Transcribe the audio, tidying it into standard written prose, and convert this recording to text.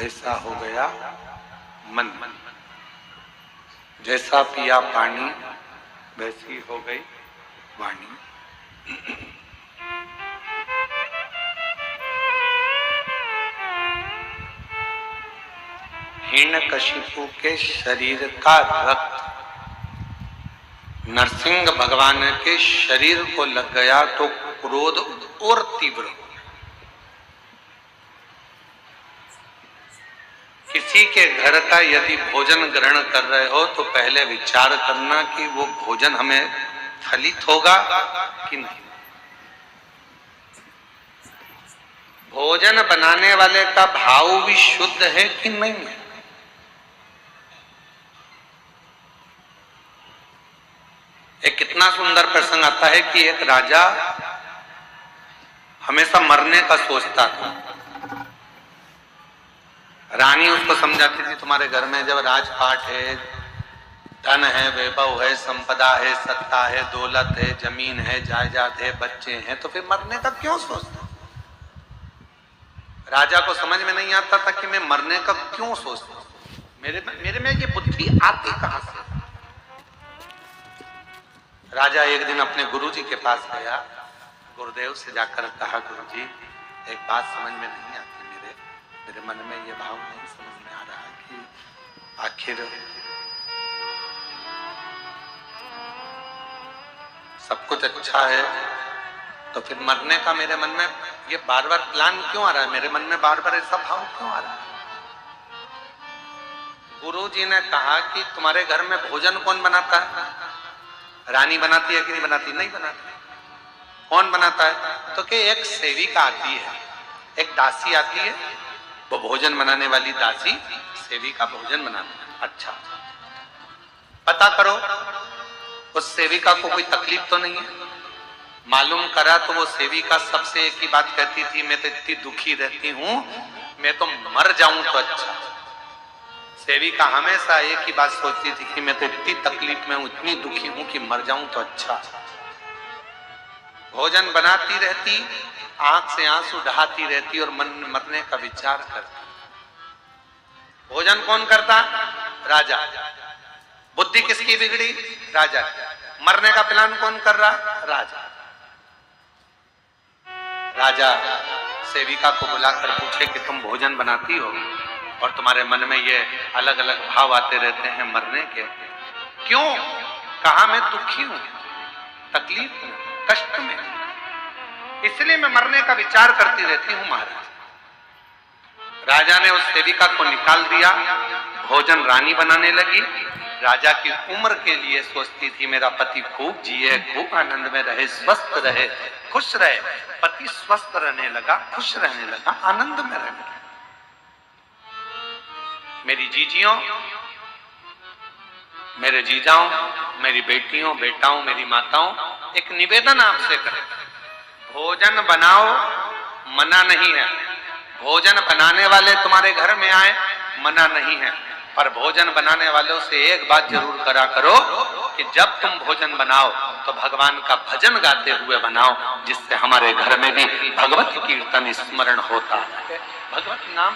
वैसा हो गया मन, जैसा पिया पानी वैसी हो गई वाणी। हिरण्यकशिपु के शरीर का रक्त नरसिंह भगवान के शरीर को लग गया तो क्रोध और तीव्र हो। किसी के घर का यदि भोजन ग्रहण कर रहे हो तो पहले विचार करना कि वो भोजन हमें फलित होगा कि नहीं। भोजन बनाने वाले का भाव भी शुद्ध है कि नहीं है। एक कितना सुंदर प्रसंग आता है कि एक राजा हमेशा मरने का सोचता था। रानी उसको समझाती थी तुम्हारे घर में जब राजपाट है, धन है, वैभव है, संपदा है, सत्ता है, दौलत है, जमीन है, जायदाद है, बच्चे हैं, तो फिर मरने का क्यों सोचता। राजा को समझ में नहीं आता था कि मैं मरने का क्यों सोचता हूं, मेरे में ये बुद्धि आती कहां से। राजा एक दिन अपने गुरुजी के पास गया, गुरुदेव से जाकर कहा गुरुजी एक बात समझ में नहीं आती, मेरे मन में ये भाव नहीं समझ में आ रहा कि आखिर सब कुछ अच्छा है तो फिर मरने का मेरे मन में ये बार बार प्लान क्यों आ रहा है, मेरे मन में बार बार ऐसा भाव क्यों आ रहा है। गुरुजी ने कहा कि तुम्हारे घर में भोजन कौन बनाता है, रानी बनाती है कि नहीं बनाती, नहीं बनाती। कौन बनाता है, तो कि एक सेविका आती है, एक दासी आती है, वो भोजन बनाने वाली दासी सेविका भोजन बनाती है। अच्छा पता करो उस सेविका को कोई तकलीफ तो नहीं है। मालूम करा तो वो सेविका सबसे एक ही बात कहती थी, मैं तो इतनी दुखी रहती हूं, मैं तो मर जाऊं तो अच्छा। सेविका हमेशा एक ही बात सोचती थी कि मैं तो इतनी तकलीफ में हूं, इतनी दुखी हूं कि मर जाऊं तो अच्छा। भोजन बनाती रहती, आंख से आंसू बहाती रहती और मन में मरने का विचार करती। भोजन कौन करता, राजा। बुद्धि किसकी बिगड़ी, राजा। मरने का प्लान कौन कर रहा, राजा। राजा सेविका को बुलाकर पूछे कि तुम भोजन बनाती हो और तुम्हारे मन में ये अलग अलग भाव आते रहते हैं मरने के, क्यों। कहा मैं दुखी हूं, तकलीफ में, कष्ट में, इसलिए मैं मरने का विचार करती रहती हूं महाराज। राजा ने उस सेविका को निकाल दिया, भोजन रानी बनाने लगी। राजा की उम्र के लिए सोचती थी मेरा पति खूब जिए, खूब आनंद में रहे, स्वस्थ रहे, खुश रहे। पति स्वस्थ रहने लगा, खुश रहने लगा, आनंद में रहने लगा। मेरी जीजियों, मेरे जीजाओं, मेरी बेटियों, बेटाओं, मेरी माताओं, एक निवेदन आपसे करें, भोजन बनाओ, मना नहीं है। भोजन बनाने वाले तुम्हारे घर में आए, मना नहीं है, पर भोजन बनाने वालों से एक बात जरूर करा करो कि जब तुम भोजन बनाओ तो भगवान का भजन गाते हुए बनाओ, जिससे हमारे घर में भी भगवत कीर्तन स्मरण होता है, भगवत नाम